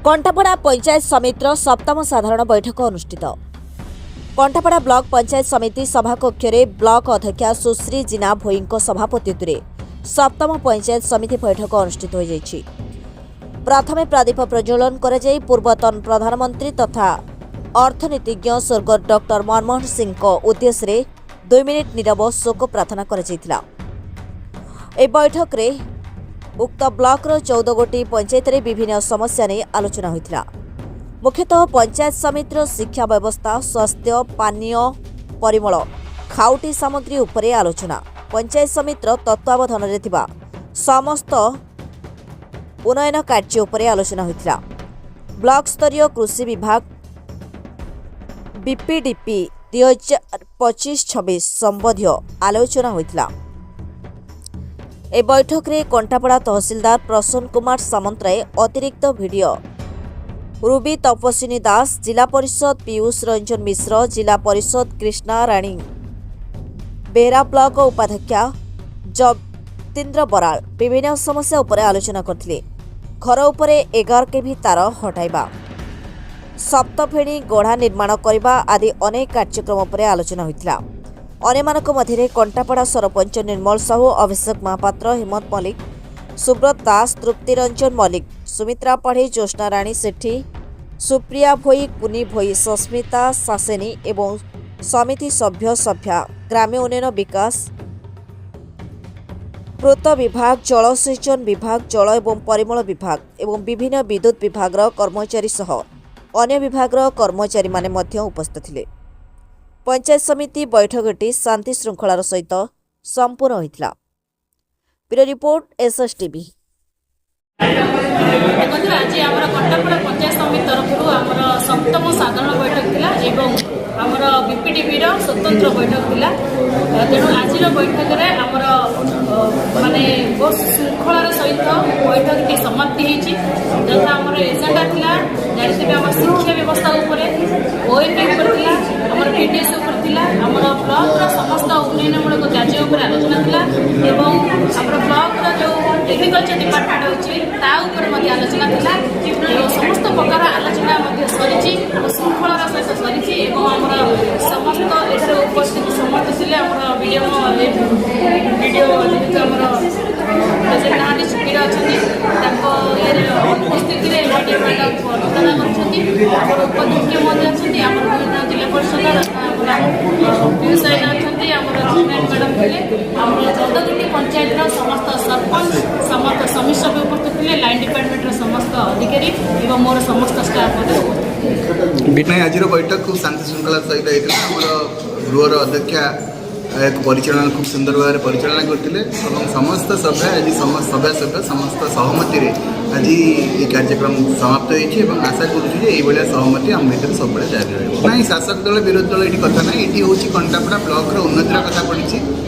कंठापड़ा पंचायत समितिर सप्तम साधारण बैठक अनुष्ठित। कंठापड़ा ब्लॉक पंचायत समिति सभाकक्ष ब्लॉक अध्यक्षा सुश्री जीना भोईଙ୍କ सभापतित्व सप्तम पंचायत समिति बैठक अनुष्ठित हो जाइछि। प्रथमे प्रदीप प्रज्वलन कर पूर्वतन प्रधानमंत्री तथा अर्थनीतिज्ञ स्वर्गत डॉक्टर मनमोहन सिंह उद्देश्य 2 मिनिट नीरव शोक प्रार्थना कर बैठक रे उक्त ब्लॉक 14 गोटी पंचायत रे विभिन्न समस्या नहीं आलोचना होइथिला। मुख्यतः पंचायत समितिर शिक्षा व्यवस्था, स्वास्थ्य, पानीय, परिमल, खाउटी सामग्री उपरे आलोचना, पंचायत समितिर तत्वावधान रे थिबा समस्त उन्नयन कार्य उपरे आलोचना होइथिला। ब्लॉक स्तरीय कृषि विभाग बीपीडीपी 2025-26 संबंधी आलोचना होइथिला। ए बैठक रे कंठापड़ा तहसीलदार प्रसन्न कुमार सामंतराय, अतिरिक्त वीडियो रूबी तपस्विनी दास, जिला परिषद पीयूष रंजन मिश्र, जिला परिषद कृष्णा राणी बेहरा, ब्लॉक उपाध्यक्षा जतीन्द्र बराल विभिन्न समस्या उपरे आलोचना करथिले। घर उपरे 11 केवी तार हटाइबा, सप्तफेणी गढ़ा निर्माण करबा आदि अनेक कार्यक्रम उपरे आलोचना होइथिला। अन्यमानक मध्य कंठापड़ा सरपंच निर्मल साहू, अभिषेक महापात्र, हेमंत मल्लिक, सुब्रत दास, तृप्ति रंजन मल्लिक, सुमित्रा पाढ़ी, ज्योत्ना राणी सेठी, सुप्रिया भोई, कुनी भोई, सस्मिता सासेनी एवं समिति सभ्य सभ्या ग्राम्य उन्नयन विकास, पूर्त विभाग, जलसेचन विभाग, जल एवं परिमल विभाग एवं विभिन्न विद्युत विभाग कर्मचारी सह अन्य विभाग कर्मचारी माने मध्य उपस्थित थिले। पंचायत समिति बैठकटी शांति श्रृंखलार सहित संपूर्ण होइथिला। Bureau report एसएसटीवी। देखो आज आम कंठापड़ा पंचायत समिति तरफ आमर सप्तम साधारण बैठक थिला एवं आमर बीपीडीपी स्वतंत्र बैठक थिला। तेणु आज बैठक में आमर माने बहुत श्रृंखलार सहित बैठक समाप्ति होती। जथा आमर एजेंडा थिला जानते आम शिक्षा व्यवस्था उपरे, ओएपी थिला, आमर पीडीएस उपर थिला, आमर ब्लॉक समस्त उन्नयनमूलक कार्य उपर आलोचना थिला एवं आमर ब्लॉक जो एग्रीकल्चर डिपार्टमेंट होची ता ऊपर मध्य आलोचना थिला। समस्त प्रकार आलोचना मध्य सरिछि, श्रृंखलार सहित सरिछि एवं आमर समस्त एठार उपस्थित समस्त थिले आमर वीडियो प्रेजेंट नाटी सुखीर अच्छी उपस्थित वीडियो मैडम प्रदान कर उपाध्यक्ष अच्छी आम जिला परिषद पीयूष राय अच्छा आम मैडम थे आम 14 गोटी पंचायत समस्त सरपंच समस्त समिति सभ्य उपस्थित थे, लाइन डिपार्टमेंट समस्त अधिकारी एवं मोर समस्त स्टाफ आज बैठक खूब शांति श्रृंखला सहित गृहर अध्यक्षा एक परिचालन खूब सुंदर भाव परिचालना करते समस्त सभ्य आज सभ्य सभ्य समस्त सहमति आज ये कार्यक्रम समाप्त होती आशा करुँ सहमति आम भर सब जारी रहा। ना शासक दल विरोधी दल ये कथा ना, ये हूँ कंठापड़ा ब्लॉक उन्नतिर कथा पड़ी।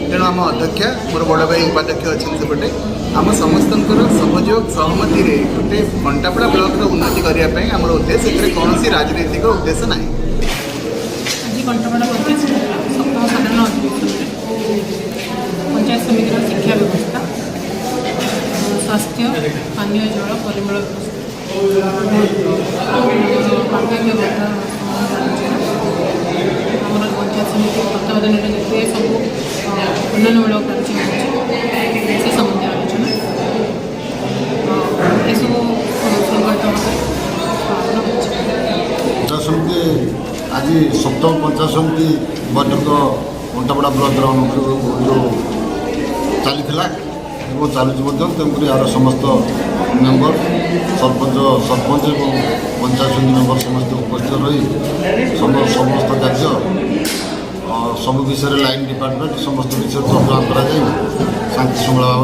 तेणु आम अध्यक्षा मोर बड़ भाई उपाध्यक्ष अच्छे सेपटे आम समस्त सहयोग सहमति गोटे कंठापड़ा ब्लॉक उन्नति करने आम उद्देश्य कौन राजनैतिक उद्देश्य ना। सप्तम साधारण अधिवेशन पंचायत समितिर शिक्षा व्यवस्था, स्वास्थ्य, पानीय जल, परिमल व्यवस्था, आम पंचायत समिति तत्वावधान जिते सब उन्नयनमूलक कार्य से संबंधी आलोचना यह आज सप्तम पंचायत समिति बैठक कंठापड़ा ब्लॉक जो चली चलुच तेणुक यार समस्त मेम्बर सरपंच और पंचायत समिति मेम्बर समस्त उपस्थित रही समस्त कार्य सब विषय लाइन डिपार्टमेंट समस्त विषय तर्जमा कर शांति श्रृंखला भाव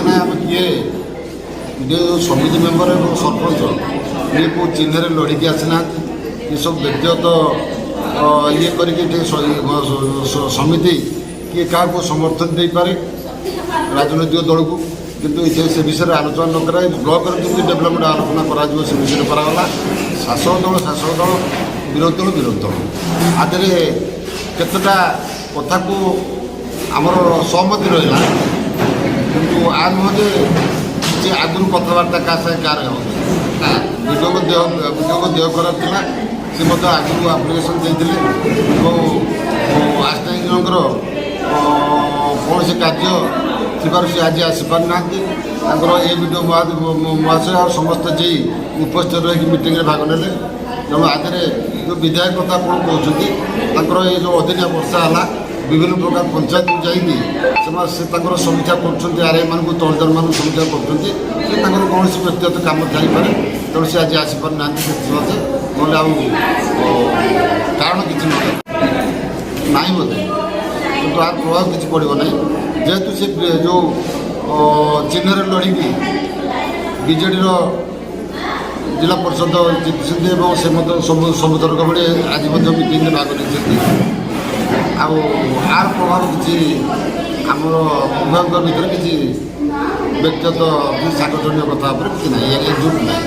में आम किए समिति मेम्बर और सरपंच ये को चिन्ह लड़िकी आसीना ये सब व्यक्तिगत ये करके समिति किए क्या समर्थन दे पारे राजनैतिक दल को, किंतु से विषय आलोचना न कर ब्लॉक डेभलपमेंट आलोचना करा से विषय कराला। शासक दल विरोधी दल आदि केतटा कथा को आमर सहमति रहा, किंतु आ नुह जे आगुरी कथबार्ता क्या क्या ଭିଡ଼ିଓଙ୍କ ଦେହ ଖରାପ ଥିଲା। ସେ ମଧ୍ୟ ଆଗରୁ ଆପ୍ଲିକେସନ୍ ଦେଇଥିଲେ ଏବଂ ଆସ୍ଥାୟୀଙ୍କର କୌଣସି କାର୍ଯ୍ୟ ଥିବାରୁ ସେ ଆଜି ଆସିପାରିନାହାନ୍ତି। ତାଙ୍କର ଏ ଭିଡ଼ିଓ ମହାଶୟ ଆଉ ସମସ୍ତେ ଯାଇ ଉପସ୍ଥିତ ରହିକି ମିଟିଂରେ ଭାଗ ନେଲେ। ତେଣୁ ଆଗରେ ଯେଉଁ ବିଧାୟକ କଥା ଆପଣ କହୁଛନ୍ତି, ତାଙ୍କର ଏ ଯେଉଁ ଅଦିନିଆ ବର୍ଷା ହେଲା ବିଭିନ୍ନ ପ୍ରକାର ପଞ୍ଚାୟତକୁ ଯାଇକି ସେମାନେ ସେ ତାଙ୍କର ସମୀକ୍ଷା କରୁଛନ୍ତି, ଆର୍ଆଇମାନଙ୍କୁ ତହସିଲଦାରମାନଙ୍କୁ ସମୀକ୍ଷା କରୁଛନ୍ତି। ସେ ତାଙ୍କର କୌଣସି ବ୍ୟକ୍ତିଗତ କାମ ଥାଇପାରେ, ତେଣୁ ସେ ଆଜି ଆସିପାରୁନାହାନ୍ତି ସେଥି ନହେଲେ ଆଉ କାରଣ କିଛି ନାହିଁ ବୋଧେ, କିନ୍ତୁ ଆର ପ୍ରଭାବ କିଛି ପଡ଼ିବ ନାହିଁ। ଯେହେତୁ ସେ ଯେଉଁ ଚିହ୍ନରେ ଲଢ଼ିକି ବିଜେଡ଼ିର ଜିଲ୍ଲା ପରିଷଦ ଜିତିଛନ୍ତି ଏବଂ ସେ ମଧ୍ୟ ସବୁ ତରକ ଭଳି ଆଜି ମଧ୍ୟ ମିଟିଂରେ ଭାଗ ନେଇଛନ୍ତି। ଆଉ ଆର ପ୍ରଭାବ କିଛି ଆମର ଉଭୟଙ୍କ ଭିତରେ କିଛି ବ୍ୟକ୍ତିଗତ କି ସାଙ୍ଗଠନିକ କଥା ଉପରେ କିଛି ନାହିଁ, ଏକଜୁଟ ନାହିଁ।